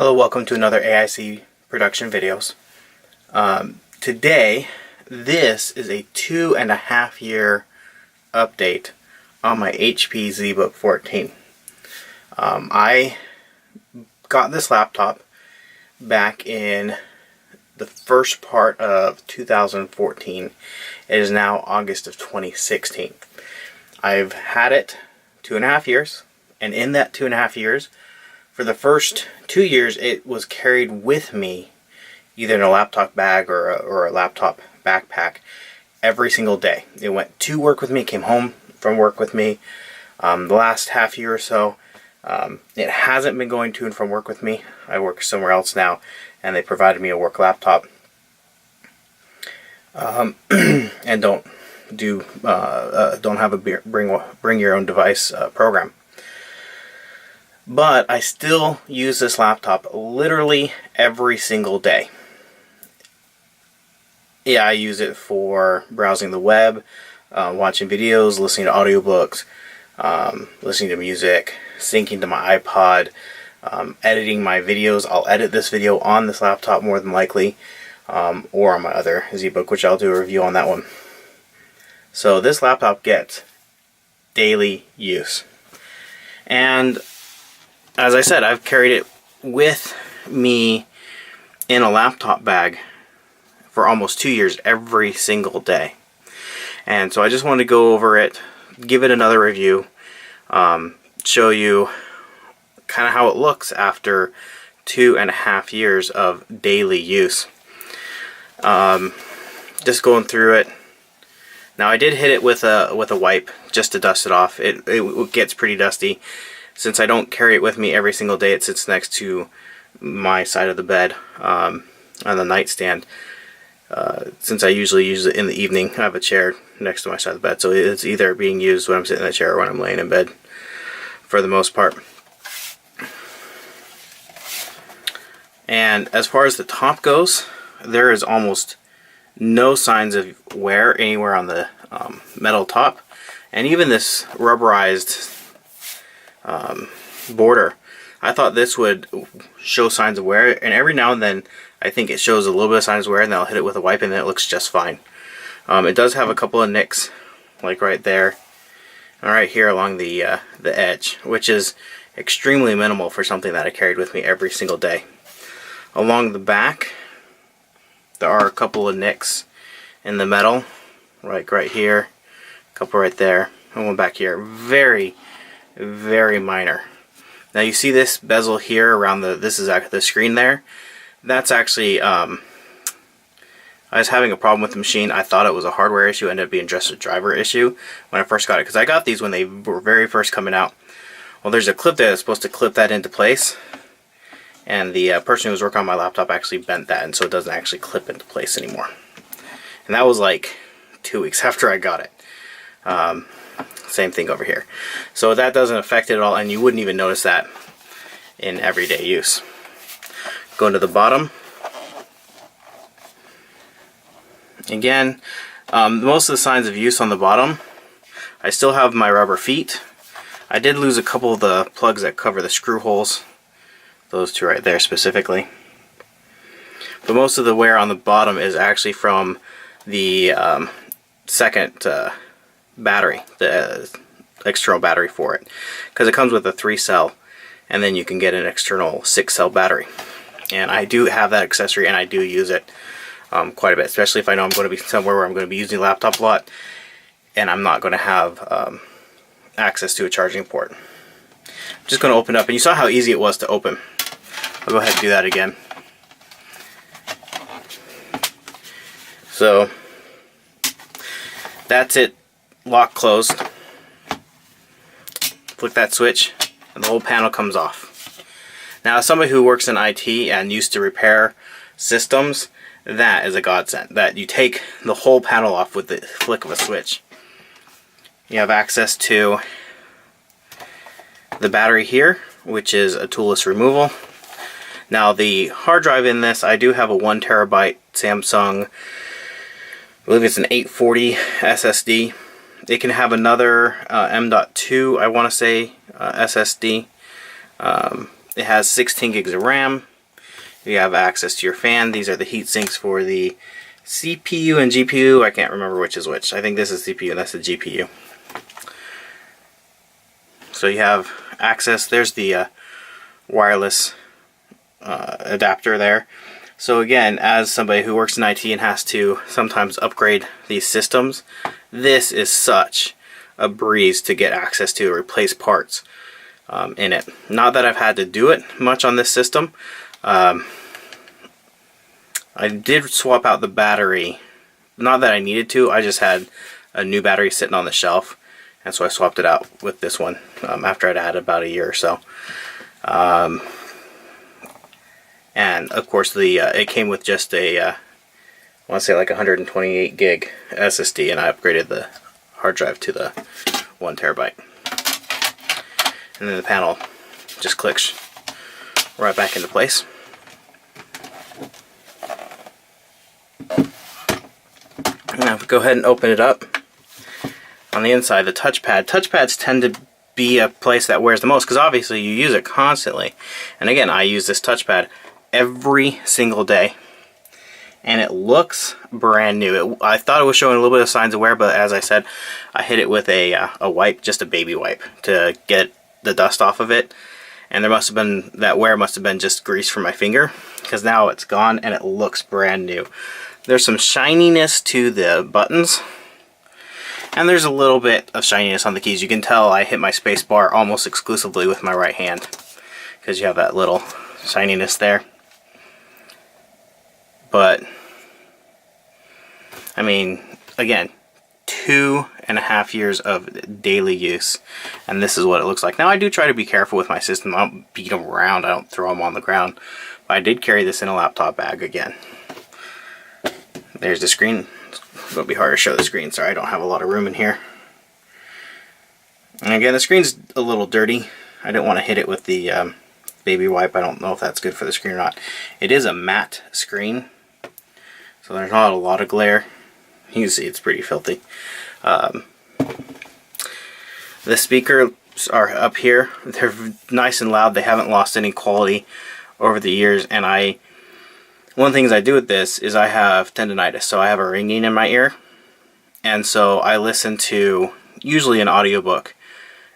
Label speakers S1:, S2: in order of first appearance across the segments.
S1: Hello, welcome to another AIC production videos. Today, this is a 2.5 year update on my HP Zbook 14. I got this laptop back in the first part of 2014. It is now August of 2016. I've had it 2.5 years, and in that 2.5 years, for the first 2 years, it was carried with me, either in a laptop bag or a laptop backpack, every single day. It went to work with me, came home from work with me. The last half year or so, it hasn't been going to and from work with me. I work somewhere else now, and they provided me a work laptop. And don't have a bring your own device program. But I still use this laptop literally every single day. Yeah, I use it for browsing the web, watching videos, listening to audiobooks, listening to music, syncing to my iPod, editing my videos. I'll edit this video on this laptop more than likely, or on my other Zbook, which I'll do a review on that one. So this laptop gets daily use. And as I said, I've carried it with me in a laptop bag for almost 2 years every single day. And so I just wanted to go over it, give it another review, show you kind of how it looks after 2.5 years of daily use. Just going through it. Now I did hit it with a wipe just to dust it off. It gets pretty dusty. Since I don't carry it with me every single day, it sits next to my side of the bed on the nightstand. Since I usually use it in the evening, I have a chair next to my side of the bed, so it's either being used when I'm sitting in the chair or when I'm laying in bed, for the most part. And as far as the top goes, there is almost no signs of wear anywhere on the metal top, and even this rubberized border, I thought this would show signs of wear, and every now and then I think it shows a little bit of signs of wear, and then I'll hit it with a wipe and then it looks just fine. It does have a couple of nicks, like right there and right here along the edge, which is extremely minimal for something that I carried with me every single day. Along the back, there are a couple of nicks in the metal, like right here, a couple right there, and one back here. Very minor. Now you see this bezel here around this is the screen there. That's actually, I was having a problem with the machine. I thought it was a hardware issue. It ended up being just a driver issue when I first got it, because I got these when they were very first coming out. Well, there's a clip there that's supposed to clip that into place, and the person who was working on my laptop actually bent that, and so it doesn't actually clip into place anymore. And that was like 2 weeks after I got it. Same thing over here. So that doesn't affect it at all, and you wouldn't even notice that in everyday use. Going to the bottom. Again, most of the signs of use on the bottom. I still have my rubber feet. I did lose a couple of the plugs that cover the screw holes. Those two right there specifically. But most of the wear on the bottom is actually from the second battery, the external battery for it, because it comes with a 3-cell, and then you can get an external 6-cell battery. And I do have that accessory, and I do use it quite a bit, especially if I know I'm going to be somewhere where I'm going to be using the laptop a lot and I'm not going to have access to a charging port. I'm just going to open up, and you saw how easy it was to open. I'll go ahead and do that again. So that's it. Lock closed. Flick that switch and the whole panel comes off. Now, as somebody who works in IT and used to repair systems, that is a godsend. That you take the whole panel off with the flick of a switch. You have access to the battery here, which is a toolless removal. Now, the hard drive in this, I do have a 1 terabyte Samsung, I believe it's an 840 SSD. It can have another M.2, I want to say, SSD. It has 16 gigs of RAM, You have access to your fan. These are the heat sinks for the CPU and GPU. I can't remember which is which. I think this is CPU and that's the GPU. So you have access. There's the wireless adapter there. So again, as somebody who works in IT and has to sometimes upgrade these systems, this is such a breeze to get access to, replace parts in it. Not that I've had to do it much on this system. I did swap out the battery. Not that I needed to, I just had a new battery sitting on the shelf, and so I swapped it out with this one after I'd had about a year or so. And of course it came with just a I want to say like 128 gig SSD, and I upgraded the hard drive to the 1 terabyte. And then the panel just clicks right back into place. Now if we go ahead and open it up, on the inside, the touchpad. Touchpads tend to be a place that wears the most because obviously you use it constantly. And again, I use this touchpad every single day, and it looks brand new. I thought it was showing a little bit of signs of wear, but as I said, I hit it with a wipe, just a baby wipe, to get the dust off of it. And there must have been, that wear must have been just grease from my finger, because now it's gone and it looks brand new. There's some shininess to the buttons, and there's a little bit of shininess on the keys. You can tell I hit my space bar almost exclusively with my right hand, because you have that little shininess there. But I mean, again, 2.5 years of daily use, and this is what it looks like. Now I do try to be careful with my system. I don't beat them around, I don't throw them on the ground, but I did carry this in a laptop bag again. There's the screen. It's going to be hard to show the screen, sorry, I don't have a lot of room in here. And again, the screen's a little dirty. I didn't want to hit it with the baby wipe. I don't know if that's good for the screen or not. It is a matte screen, so there's not a lot of glare. You can see it's pretty filthy. The speakers are up here. They're nice and loud. They haven't lost any quality over the years. And one of the things I do with this is I have tendonitis, so I have a ringing in my ear. And so I listen to usually an audiobook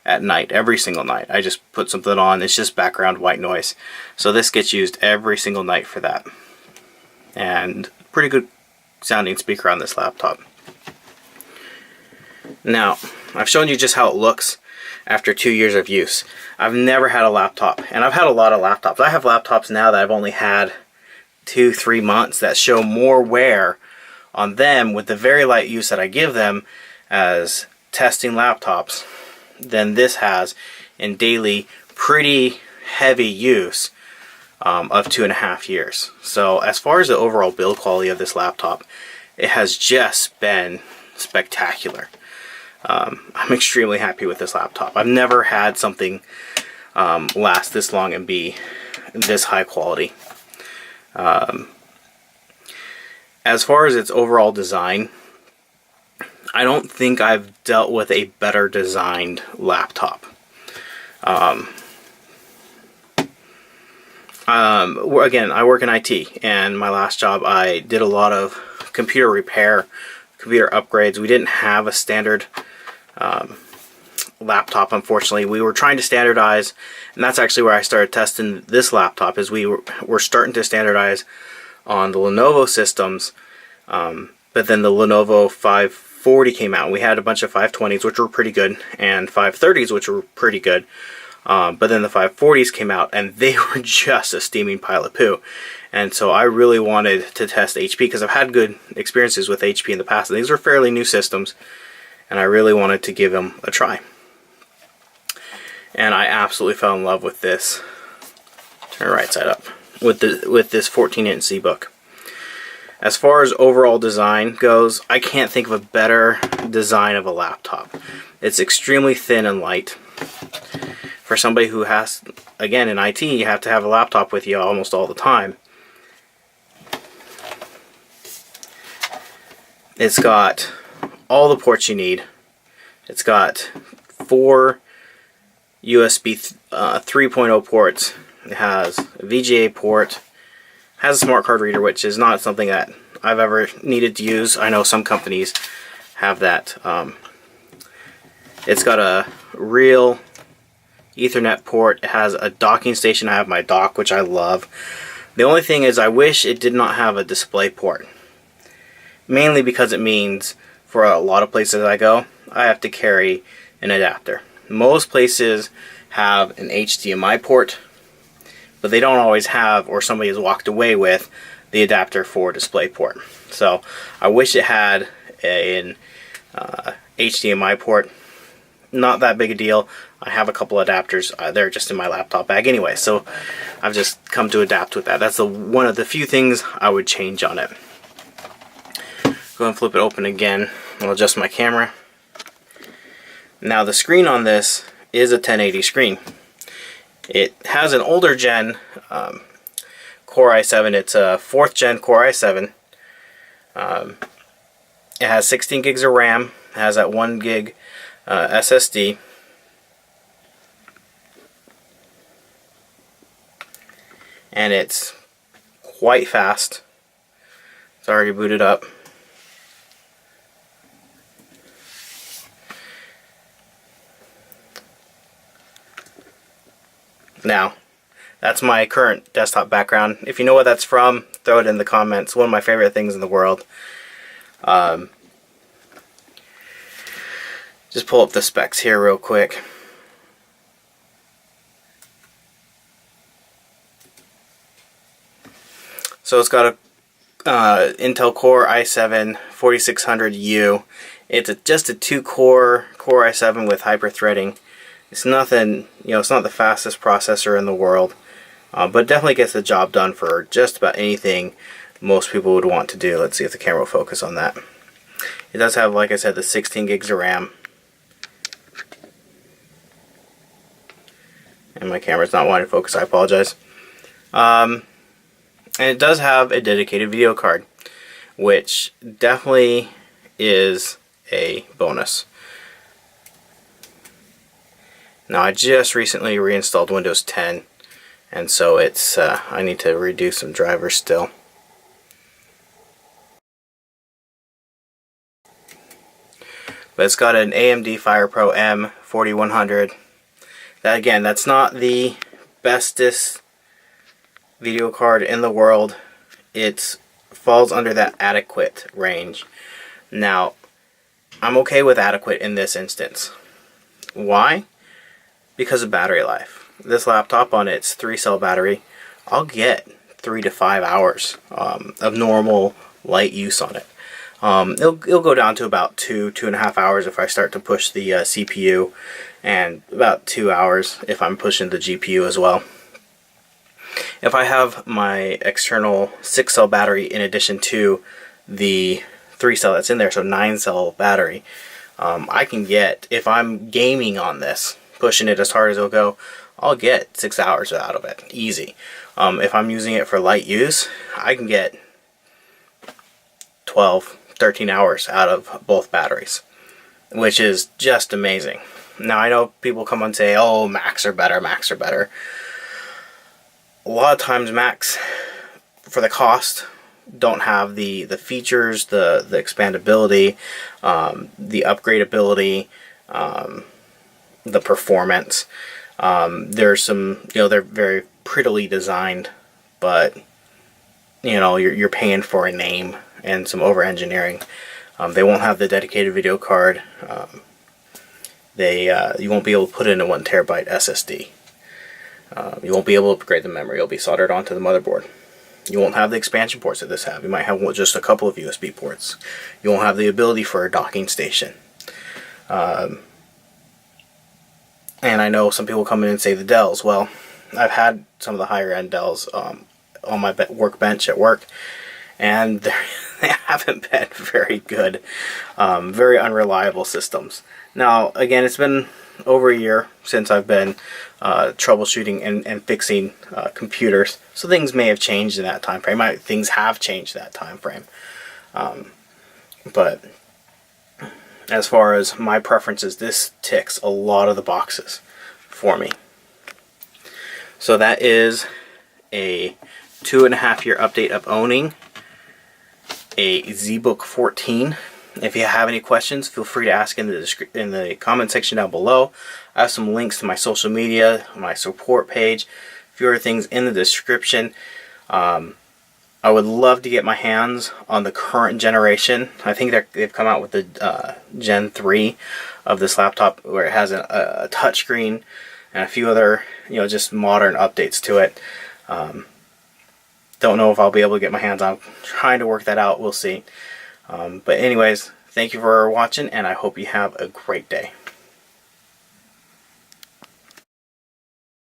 S1: at night, every single night. I just put something on. It's just background white noise. So this gets used every single night for that. And pretty good sounding speaker on this laptop. Now, I've shown you just how it looks after 2 years of use. I've never had a laptop, and I've had a lot of laptops. I have laptops now that I've only had 2-3 months that show more wear on them with the very light use that I give them as testing laptops than this has in daily, pretty heavy use of 2.5 years. So as far as the overall build quality of this laptop, it has just been spectacular. I'm extremely happy with this laptop. I've never had something last this long and be this high quality. As far as its overall design, I don't think I've dealt with a better designed laptop. Again, I work in IT, and my last job I did a lot of computer repair, computer upgrades. We didn't have a standard laptop, unfortunately. We were trying to standardize, and that's actually where I started testing this laptop, is we were starting to standardize on the Lenovo systems, but then the Lenovo 540 came out, and we had a bunch of 520s, which were pretty good, and 530s, which were pretty good. But then the 540s came out, and they were just a steaming pile of poo. And so I really wanted to test HP, because I've had good experiences with HP in the past, and these were fairly new systems, and I really wanted to give them a try. And I absolutely fell in love with this. Turn it right side up. With this 14-inch Zbook. As far as overall design goes, I can't think of a better design of a laptop. It's extremely thin and light. For somebody who has, again, in IT, you have to have a laptop with you almost all the time. It's got all the ports you need. It's got 4 USB 3.0 ports. It has a VGA port, Has a smart card reader, which is not something that I've ever needed to use. I know some companies have that. It's got a real Ethernet port. It has a docking station. I have my dock, which I love. The only thing is I wish it did not have a display port. Mainly because it means for a lot of places I go, I have to carry an adapter. Most places have an HDMI port, but they don't always have, or somebody has walked away with, the adapter for DisplayPort. So I wish it had an HDMI port. Not that big a deal. I have a couple adapters. They're just in my laptop bag anyway, so I've just come to adapt with that. That's one of the few things I would change on it. Go and flip it open again. I'll adjust my camera. Now the screen on this is a 1080 screen. It has an older gen Core i7. It's a 4th gen Core i7. It has 16 gigs of RAM. It has that 1 gig SSD. And it's quite fast. It's already booted up. Now, that's my current desktop background. If you know what that's from, throw it in the comments. One of my favorite things in the world. Just pull up the specs here real quick. So it's got a Intel Core i7 4600U. It's just a 2-core Core i7 with hyper-threading. It's nothing, it's not the fastest processor in the world, but it definitely gets the job done for just about anything most people would want to do. Let's see if the camera will focus on that. It does have, like I said, the 16 gigs of RAM. And my camera's not wanting to focus, I apologize. And it does have a dedicated video card, which definitely is a bonus. Now I just recently reinstalled Windows 10, and so it's I need to redo some drivers still. But it's got an AMD FirePro M4100. That, again, that's not the bestest video card in the world. It falls under that adequate range. Now, I'm okay with adequate in this instance. Why? Because of battery life. This laptop on its 3-cell battery, I'll get 3 to 5 hours of normal light use on it. It'll go down to about 2.5 hours if I start to push the CPU, and about 2 hours if I'm pushing the GPU as well. If I have my external 6-cell battery in addition to the 3-cell that's in there, so 9-cell battery, I can get, if I'm gaming on this, pushing it as hard as it'll go, I'll get 6 hours out of it, easy. If I'm using it for light use, I can get 12, 13 hours out of both batteries, which is just amazing. Now I know people come and say, oh, Macs are better, Macs are better. A lot of times Macs, for the cost, don't have the features, the expandability, the upgradability, the performance. There's some, they're very prettily designed, but you're paying for a name and some over engineering. They won't have the dedicated video card. You won't be able to put in a 1 terabyte SSD. You won't be able to upgrade the memory. It'll be soldered onto the motherboard. You won't have the expansion ports that this have. You might have just a couple of USB ports. You won't have the ability for a docking station. And I know some people come in and say the Dells. Well, I've had some of the higher end Dells on my workbench at work, and they haven't been very good. Very unreliable systems. Now, again, it's been over a year since I've been troubleshooting and fixing computers, so things may have changed in that time frame. Things have changed that time frame. But as far as my preferences, this ticks a lot of the boxes for me. So that is a 2.5-year update of owning a Zbook 14. If you have any questions, feel free to ask in the comment section down below. I have some links to my social media, my support page, a few other things in the description. I would love to get my hands on the current generation. I think they've come out with the Gen 3 of this laptop, where it has a touchscreen and a few other, just modern updates to it. Don't know if I'll be able to get my hands on. I'm trying to work that out. We'll see. But anyways, thank you for watching, and I hope you have a great day.